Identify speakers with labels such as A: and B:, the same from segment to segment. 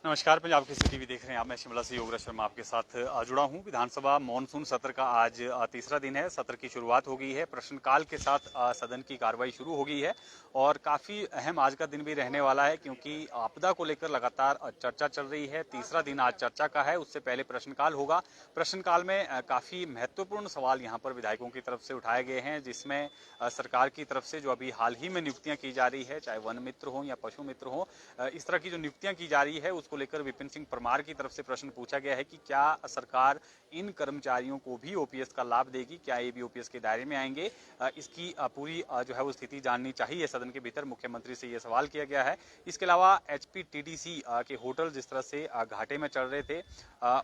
A: नमस्कार, पंजाब केसरी टीवी देख रहे हैं आप। मैं शिमला से योगराज शर्मा आपके साथ जुड़ा हूं। विधानसभा मॉनसून सत्र का आज तीसरा दिन है। सत्र की शुरुआत हो गई है। प्रश्नकाल के साथ सदन की कार्रवाई शुरू हो गई है और काफी अहम आज का दिन भी रहने वाला है, क्योंकि आपदा को लेकर लगातार चर्चा चल रही है। तीसरा दिन आज चर्चा का है। उससे पहले प्रश्नकाल होगा। प्रश्नकाल में काफी महत्वपूर्ण सवाल यहाँ पर विधायकों की तरफ से उठाए गए हैं, जिसमें सरकार की तरफ से जो अभी हाल ही में नियुक्तियां की जा रही है, चाहे वन मित्र हो या पशु मित्र हो, इस तरह की जो नियुक्तियां की जा रही है उसको लेकर विपिन सिंह परमार की तरफ से प्रश्न पूछा गया है कि क्या सरकार इन कर्मचारियों को भी ओपीएस का लाभ देगी, क्या ये भी ओपीएस के दायरे में आएंगे। इसकी पूरी जो है वो स्थिति जाननी चाहिए सदन के भीतर। मुख्यमंत्री से ये सवाल किया गया है। इसके अलावा एचपीटीडीसी के होटल जिस तरह से घाटे में चल रहे थे,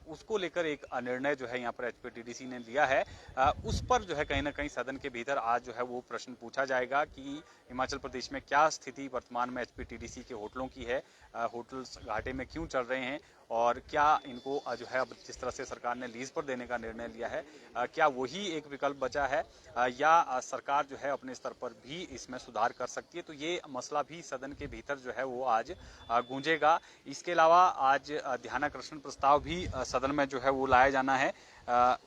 A: उसको लेकर एक निर्णय जो है यहाँ पर एचपीटीडीसी ने लिया है। उस पर जो है कहीं ना कहीं सदन के भीतर आज जो है वो प्रश्न पूछा जाएगा कि हिमाचल प्रदेश में क्या स्थिति वर्तमान में एचपीटीडीसी के होटलों की है, होटल्स घाटे में क्यों चल रहे हैं और क्या इनको जो है अब जिस तरह से सरकार ने लीज पर देने का निर्णय लिया है, क्या वही एक विकल्प बचा है या सरकार जो है अपने स्तर पर भी इसमें सुधार कर सकती है। तो ये मसला भी सदन के भीतर जो है वो आज गूंजेगा। इसके अलावा आज ध्यानाकर्षण प्रस्ताव भी सदन में जो है वो लाया जाना है।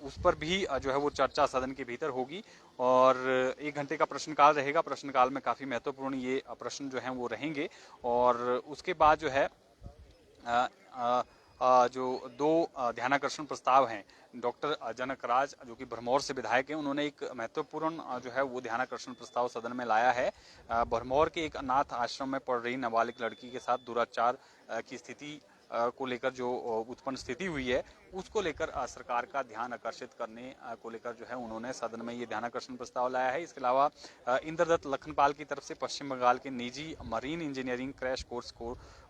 A: उस पर भी जो है वो चर्चा सदन के भीतर होगी और 1 घंटे का प्रश्नकाल रहेगा। प्रश्नकाल में काफी महत्वपूर्ण ये प्रश्न जो हैं वो रहेंगे और उसके बाद जो है जो दो ध्यानाकर्षण प्रस्ताव हैं, डॉक्टर जनक राज जो कि भरमौर से विधायक हैं, उन्होंने एक महत्वपूर्ण जो है वो ध्यानाकर्षण प्रस्ताव सदन में लाया है। भरमौर के एक अनाथ आश्रम में पढ़ रही नाबालिग लड़की के साथ दुराचार की स्थिति को लेकर जो उत्पन्न स्थिति हुई है, उसको लेकर सरकार का ध्यान आकर्षित करने को लेकर जो है उन्होंने सदन में ये ध्यानाकर्षण प्रस्ताव लाया है। इसके अलावा इंद्रदत्त लखनपाल की तरफ से पश्चिम बंगाल के निजी marine engineering crash course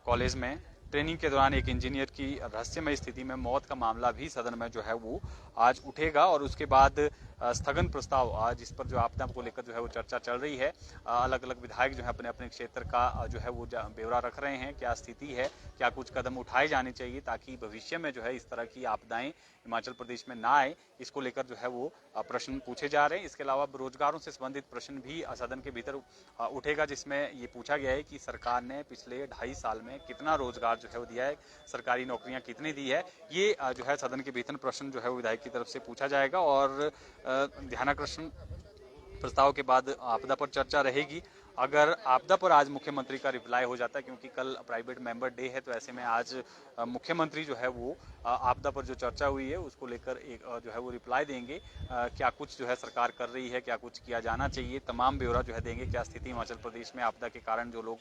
A: college में ट्रेनिंग के दौरान एक इंजीनियर की रहस्यमय स्थिति में मौत का मामला भी सदन में जो है वो आज उठेगा और उसके बाद स्थगन प्रस्ताव जिस पर जो आपदा को लेकर जो है वो चर्चा चल रही है। अलग अलग विधायक जो है अपने अपने क्षेत्र का जो है वो ब्यौरा रख रहे हैं, क्या स्थिति है, क्या कुछ कदम उठाए जाने चाहिए ताकि भविष्य में जो है इस तरह की आपदाएं हिमाचल प्रदेश में ना आए। इसको लेकर जो है वो प्रश्न पूछे जा रहे हैं। इसके अलावा बेरोजगारों से संबंधित प्रश्न भी सदन के भीतर उठेगा, जिसमें ये पूछा गया है कि सरकार ने पिछले 2.5 साल में कितना रोजगार जो है वो दिया है, सरकारी नौकरियां कितनी दी है। ये जो है सदन के भीतर प्रश्न जो है वो विधायक की तरफ से पूछा जाएगा और ध्यानाकर्षण प्रस्ताव के बाद आपदा पर चर्चा रहेगी। अगर आपदा पर आज मुख्यमंत्री का रिप्लाई हो जाता है, क्योंकि कल प्राइवेट मेंबर डे है, तो ऐसे में आज मुख्यमंत्री जो है वो आपदा पर जो चर्चा हुई है उसको लेकर एक जो है वो रिप्लाई देंगे। क्या कुछ जो है सरकार कर रही है, क्या कुछ किया जाना चाहिए, तमाम ब्यौरा जो है देंगे। क्या स्थिति हिमाचल प्रदेश में आपदा के कारण जो लोग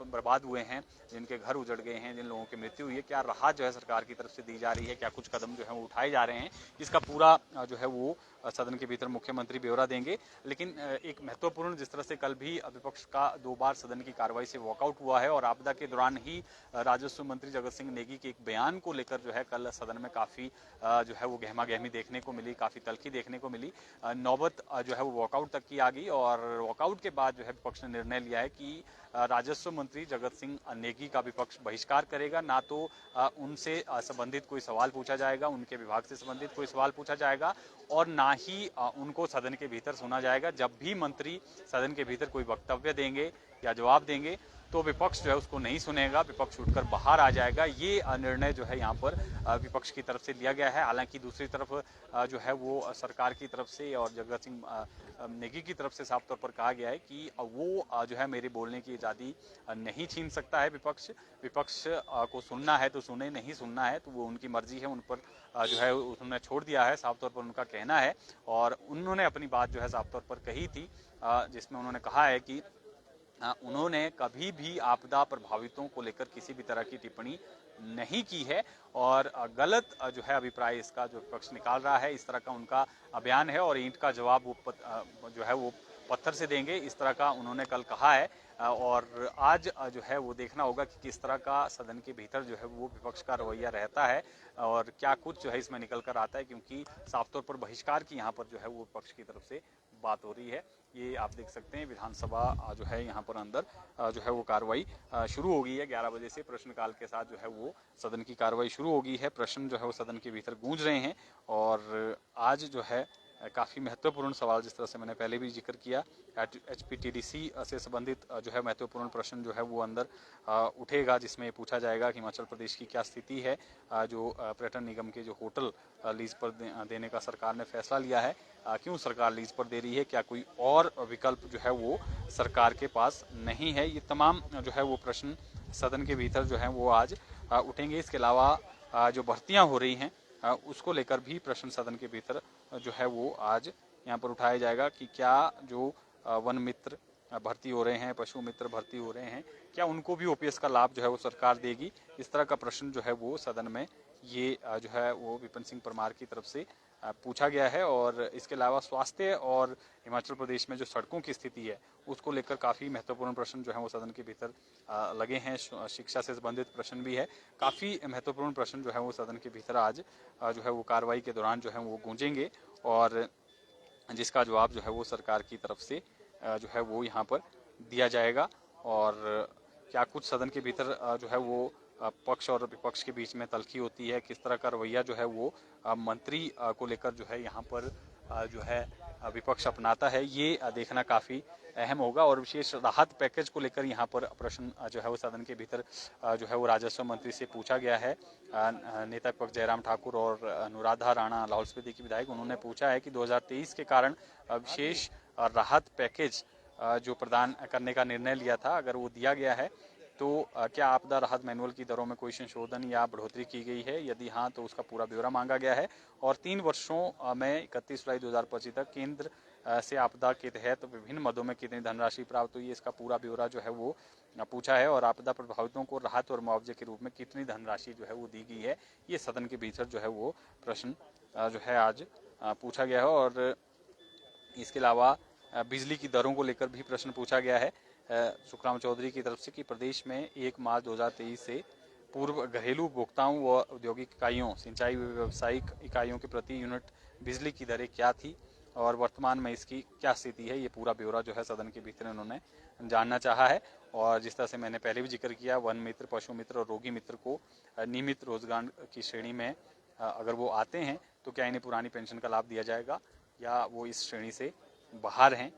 A: बर्बाद हुए हैं, जिनके घर उजड़ गए हैं, जिन लोगों की मृत्यु हुई है, क्या राहत जो है सरकार की तरफ से दी जा रही है, क्या कुछ कदम जो है वो उठाए जा रहे हैं, इसका पूरा जो है वो सदन के भीतर मुख्यमंत्री ब्यौरा देंगे। लेकिन एक महत्वपूर्ण, जिस तरह से कल भी विपक्ष का 2 बार सदन की कार्रवाई से वॉकआउट हुआ है और आपदा के दौरान ही राजस्व मंत्री जगत सिंह नेगी के एक बयान को लेकर जो है कल सदन में काफी जो है वो गहमा गहमी देखने को मिली, काफी तल्खी देखने को मिली। नौबत जो है वो वॉकआउट तक की आ गई और वॉकआउट के बाद जो है विपक्ष ने निर्णय लिया है कि राजस्व मंत्री जगत सिंह नेगी का विपक्ष बहिष्कार करेगा। ना तो उनसे संबंधित कोई सवाल पूछा जाएगा, उनके विभाग से संबंधित कोई सवाल पूछा जाएगा और ना ही उनको सदन के भीतर सुना जाएगा। जब भी मंत्री सदन के भीतर कोई वक्तव्य देंगे या जवाब देंगे तो विपक्ष जो है उसको नहीं सुनेगा, विपक्ष उठकर बाहर आ जाएगा। ये निर्णय जो है यहाँ पर विपक्ष की तरफ से लिया गया है। हालांकि दूसरी तरफ जो है वो सरकार की तरफ से और जगत सिंह नेगी की तरफ से साफ तौर पर कहा गया है कि वो जो है मेरे बोलने की आज़ादी नहीं छीन सकता है। विपक्ष को सुनना है तो सुने, नहीं सुनना है तो वो उनकी मर्जी है, उन पर जो है उन्होंने छोड़ दिया है। साफ तौर पर उनका कहना है और उन्होंने अपनी बात जो है साफ तौर पर कही थी, जिसमें उन्होंने कहा है कि उन्होंने कभी भी आपदा प्रभावितों को लेकर किसी भी तरह की टिप्पणी नहीं की है और गलत जो है अभिप्राय इसका जो विपक्ष निकाल रहा है, इस तरह का उनका बयान है और ईंट का जवाब वो जो है वो पत्थर से देंगे, इस तरह का उन्होंने कल कहा है। और आज जो है वो देखना होगा कि किस तरह का सदन के भीतर जो है वो विपक्ष का रवैया रहता है और क्या कुछ जो है इसमें निकल कर आता है, क्योंकि साफ तौर पर बहिष्कार की यहाँ पर जो है वो विपक्ष की तरफ से बात हो रही है। ये आप देख सकते हैं विधानसभा जो है यहाँ पर अंदर जो है वो कार्रवाई शुरू हो गई है। 11 बजे से प्रश्नकाल के साथ जो है वो सदन की कार्रवाई शुरू हो गई है। प्रश्न जो है वो सदन के भीतर गूंज रहे हैं और आज जो है काफ़ी महत्वपूर्ण सवाल, जिस तरह से मैंने पहले भी जिक्र किया, HPTDC से संबंधित जो है महत्वपूर्ण प्रश्न जो है वो अंदर उठेगा, जिसमें पूछा जाएगा कि हिमाचल प्रदेश की क्या स्थिति है, जो पर्यटन निगम के जो होटल लीज पर देने का सरकार ने फैसला लिया है, क्यों सरकार लीज पर दे रही है, क्या कोई और विकल्प जो है वो सरकार के पास नहीं है। ये तमाम जो है वो प्रश्न सदन के भीतर जो है वो आज उठेंगे। इसके अलावा जो भर्तियां हो रही हैं उसको लेकर भी प्रश्न सदन के भीतर जो है वो आज यहाँ पर उठाया जाएगा कि क्या जो वन मित्र भर्ती हो रहे हैं, पशु मित्र भर्ती हो रहे हैं, क्या उनको भी OPS का लाभ जो है वो सरकार देगी। इस तरह का प्रश्न जो है वो सदन में ये जो है वो विपिन सिंह परमार की तरफ से पूछा गया है। और इसके अलावा स्वास्थ्य और हिमाचल प्रदेश में जो सड़कों की स्थिति है उसको लेकर काफ़ी महत्वपूर्ण प्रश्न जो है वो सदन के भीतर लगे हैं। शिक्षा से संबंधित प्रश्न भी है, काफ़ी महत्वपूर्ण प्रश्न जो है वो सदन के भीतर आज जो है वो कार्रवाई के दौरान जो है वो गूंजेंगे, और जिसका जवाब जो है वो सरकार की तरफ से जो है वो यहाँ पर दिया जाएगा। और क्या कुछ सदन के भीतर जो है वो पक्ष और विपक्ष के बीच में तल्खी होती है, किस तरह का रवैया जो है वो मंत्री को लेकर जो है यहाँ पर जो है विपक्ष अपनाता है, ये देखना काफ़ी अहम होगा। और विशेष राहत पैकेज को लेकर यहाँ पर प्रश्न जो है वो सदन के भीतर जो है वो राजस्व मंत्री से पूछा गया है। नेता विपक्ष जयराम ठाकुर और अनुराधा राणा लाहौल स्पीति की विधायक, उन्होंने पूछा है कि 2023 के कारण विशेष राहत पैकेज जो प्रदान करने का निर्णय लिया था, अगर वो दिया गया है तो क्या आपदा राहत मैनुअल की दरों में कोई संशोधन या बढ़ोतरी की गई है, यदि हाँ तो उसका पूरा ब्यौरा मांगा गया है। और 3 वर्षों में 31 जुलाई 2025 तक केंद्र से आपदा के तहत विभिन्न मदों में कितनी धनराशि प्राप्त हुई है, इसका पूरा ब्यौरा जो है वो पूछा है। और आपदा प्रभावितों को राहत और मुआवजे के रूप में कितनी धनराशि जो है वो दी गई है, ये सदन के भीतर जो है वो प्रश्न जो है आज पूछा गया है। और इसके अलावा बिजली की दरों को लेकर भी प्रश्न पूछा गया है सुखराम चौधरी की तरफ से कि प्रदेश में 1 मार्च 2023 से पूर्व घरेलू उपभोक्ताओं व औद्योगिक इकाइयों, सिंचाई व व्यावसायिक इकाइयों के प्रति यूनिट बिजली की दरें क्या थी और वर्तमान में इसकी क्या स्थिति है, ये पूरा ब्यौरा जो है सदन के भीतर उन्होंने जानना चाहा है। और जिस तरह से मैंने पहले भी जिक्र किया, वन मित्र, पशु मित्र और रोगी मित्र को नियमित रोजगार की श्रेणी में अगर वो आते हैं तो क्या इन्हें पुरानी पेंशन का लाभ दिया जाएगा या वो इस श्रेणी से बाहर हैं,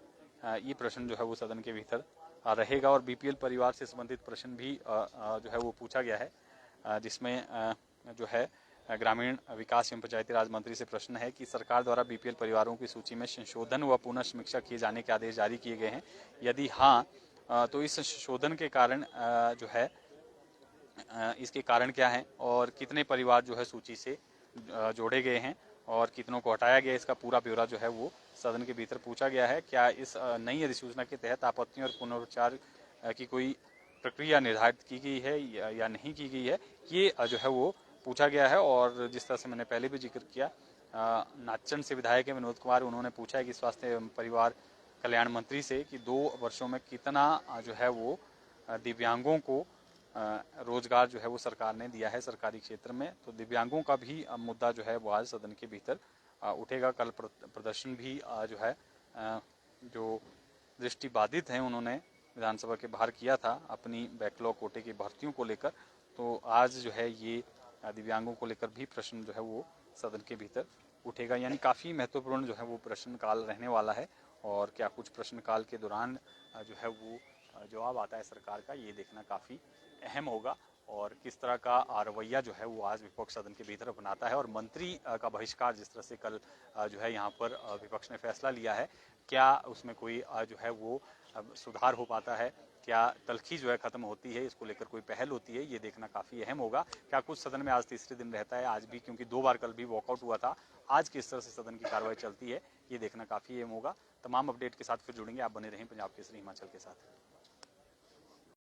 A: ये प्रश्न जो है वो सदन के भीतर रहेगा। और BPL परिवार से संबंधित प्रश्न भी जो है वो पूछा गया है, जिसमें जो है ग्रामीण विकास एवं पंचायती राज मंत्री से प्रश्न है कि सरकार द्वारा BPL परिवारों की सूची में संशोधन व पुनः समीक्षा किए जाने के आदेश जारी किए गए हैं, यदि हाँ तो इस संशोधन के कारण जो है इसके कारण क्या है और कितने परिवार जो है सूची से जोड़े गए हैं और कितनों को हटाया गया, इसका पूरा ब्यौरा जो है वो सदन के भीतर पूछा गया है। क्या इस नई अधिसूचना के तहत आपत्तियों और पुनरुच्चार की कोई प्रक्रिया निर्धारित की गई है या नहीं की गई है, ये जो है वो पूछा गया है। और जिस तरह से मैंने पहले भी जिक्र किया, नाचन से विधायक है विनोद कुमार, उन्होंने पूछा है कि स्वास्थ्य एवं परिवार कल्याण मंत्री से कि 2 वर्षों में कितना जो है वो दिव्यांगों को रोजगार जो है वो सरकार ने दिया है सरकारी क्षेत्र में। तो दिव्यांगों का भी मुद्दा जो है वो आज सदन के भीतर उठेगा। कल प्रदर्शन भी जो है जो दृष्टिबाधित हैं उन्होंने विधानसभा के बाहर किया था अपनी बैकलॉग कोटे की भर्तियों को लेकर, तो आज जो है ये दिव्यांगों को लेकर भी प्रश्न जो है वो सदन के भीतर उठेगा। यानी काफ़ी महत्वपूर्ण जो है वो प्रश्नकाल रहने वाला है। और क्या कुछ प्रश्नकाल के दौरान जो है वो जवाब आता है सरकार का, ये देखना काफ़ी अहम होगा। और किस तरह का रवैया जो है वो आज विपक्ष सदन के भीतर अपनाता है। और मंत्री का बहिष्कार जिस तरह से कल जो है यहाँ पर विपक्ष ने फैसला लिया है, क्या उसमें कोई जो है वो सुधार हो पाता है, क्या तल्खी जो है खत्म होती है, इसको लेकर कोई पहल होती है, ये देखना काफ़ी अहम होगा। क्या कुछ सदन में आज तीसरे दिन रहता है आज भी, क्योंकि 2 बार कल भी वॉकआउट हुआ था, आज किस तरह से सदन की कार्रवाई चलती है, ये देखना काफ़ी अहम होगा। तमाम अपडेट के साथ फिर जुड़ेंगे, आप बने रहें पंजाब केसरी हिमाचल के साथ।